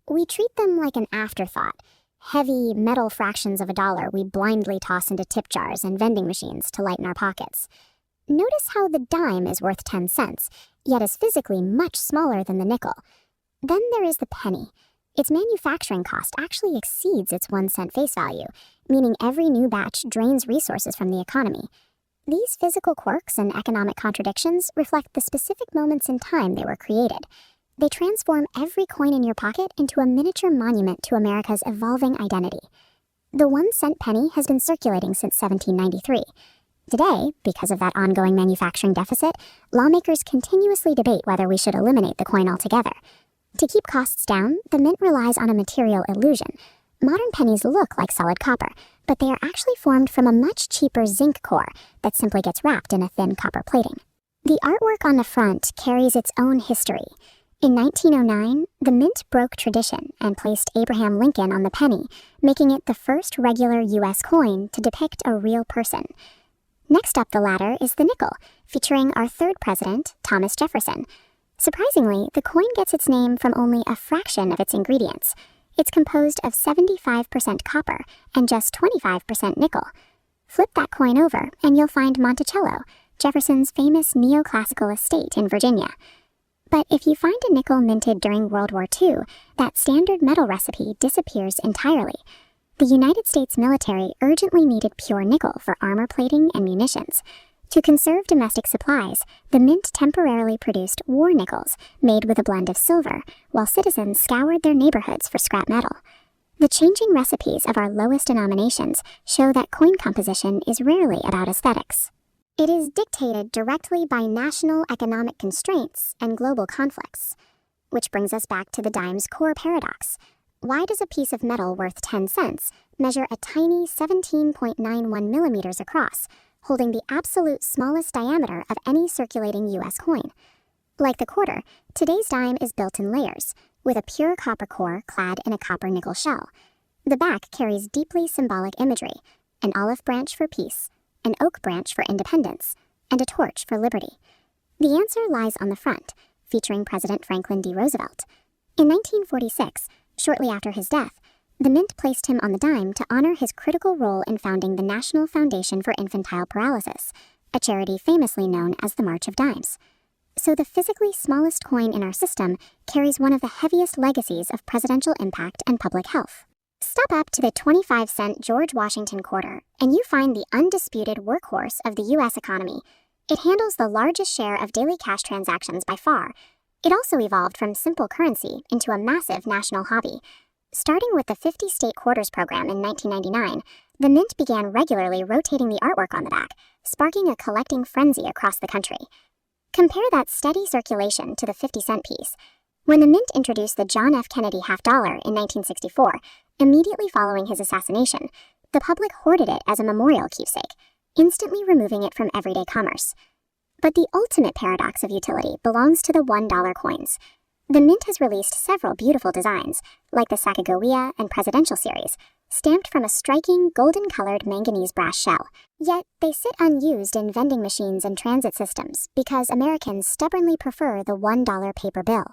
We treat them like an afterthought, heavy metal fractions of a dollar we blindly toss into tip jars and vending machines to lighten our pockets. Notice how the dime is worth 10 cents, yet is physically much smaller than the nickel. Then there is the penny. Its manufacturing cost actually exceeds its 1 cent face value, meaning every new batch drains resources from the economy. These physical quirks and economic contradictions reflect the specific moments in time they were created. They transform every coin in your pocket into a miniature monument to America's evolving identity. The 1 cent penny has been circulating since 1793. Today, because of that ongoing manufacturing deficit, lawmakers continuously debate whether we should eliminate the coin altogether. To keep costs down, the mint relies on a material illusion. Modern pennies look like solid copper, but they are actually formed from a much cheaper zinc core that simply gets wrapped in a thin copper plating. The artwork on the front carries its own history. In 1909, the mint broke tradition and placed Abraham Lincoln on the penny, making it the first regular U.S. coin to depict a real person. Next up the ladder is the nickel, featuring our third president, Thomas Jefferson. Surprisingly, the coin gets its name from only a fraction of its ingredients. It's composed of 75% copper and just 25% nickel. Flip that coin over and you'll find Monticello, Jefferson's famous neoclassical estate in Virginia. But if you find a nickel minted during World War II, that standard metal recipe disappears entirely. The United States military urgently needed pure nickel for armor plating and munitions. To conserve domestic supplies, the mint temporarily produced war nickels made with a blend of silver, while citizens scoured their neighborhoods for scrap metal. The changing recipes of our lowest denominations show that coin composition is rarely about aesthetics. It is dictated directly by national economic constraints and global conflicts. Which brings us back to the dime's core paradox. Why does a piece of metal worth 10 cents measure a tiny 17.91 millimeters across, holding the absolute smallest diameter of any circulating U.S. coin? Like the quarter, today's dime is built in layers, with a pure copper core clad in a copper-nickel shell. The back carries deeply symbolic imagery: an olive branch for peace, an oak branch for independence, and a torch for liberty. The answer lies on the front, featuring President Franklin D. Roosevelt. In 1946, shortly after his death, the mint placed him on the dime to honor his critical role in founding the National Foundation for Infantile Paralysis, a charity famously known as the March of Dimes. So the physically smallest coin in our system carries one of the heaviest legacies of presidential impact and public health. Step up to the 25-cent George Washington quarter, and you find the undisputed workhorse of the U.S. economy. It handles the largest share of daily cash transactions by far. It also evolved from simple currency into a massive national hobby. Starting with the 50-state quarters program in 1999, the mint began regularly rotating the artwork on the back, sparking a collecting frenzy across the country. Compare that steady circulation to the 50-cent piece. When the mint introduced the John F. Kennedy half-dollar in 1964, immediately following his assassination, the public hoarded it as a memorial keepsake, instantly removing it from everyday commerce. But the ultimate paradox of utility belongs to the $1 coins. The mint has released several beautiful designs, like the Sacagawea and Presidential series, stamped from a striking golden-colored manganese brass shell. Yet, they sit unused in vending machines and transit systems because Americans stubbornly prefer the $1 paper bill.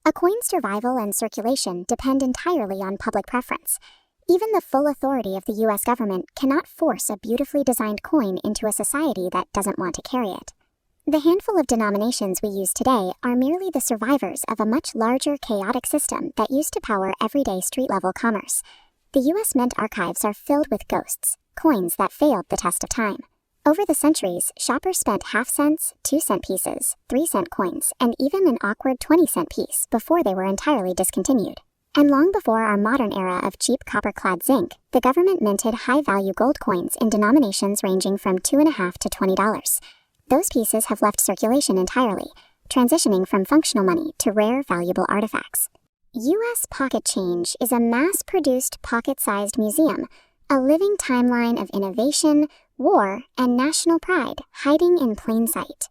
A coin's survival and circulation depend entirely on public preference. Even the full authority of the U.S. government cannot force a beautifully designed coin into a society that doesn't want to carry it. The handful of denominations we use today are merely the survivors of a much larger chaotic system that used to power everyday street-level commerce. The U.S. Mint archives are filled with ghosts, coins that failed the test of time. Over the centuries, shoppers spent half-cents, 2-cent pieces, 3-cent coins, and even an awkward 20-cent piece before they were entirely discontinued. And long before our modern era of cheap copper-clad zinc, the government minted high-value gold coins in denominations ranging from $2.50 to $20. Those pieces have left circulation entirely, transitioning from functional money to rare, valuable artifacts. U.S. pocket change is a mass-produced, pocket-sized museum, a living timeline of innovation, war, and national pride hiding in plain sight.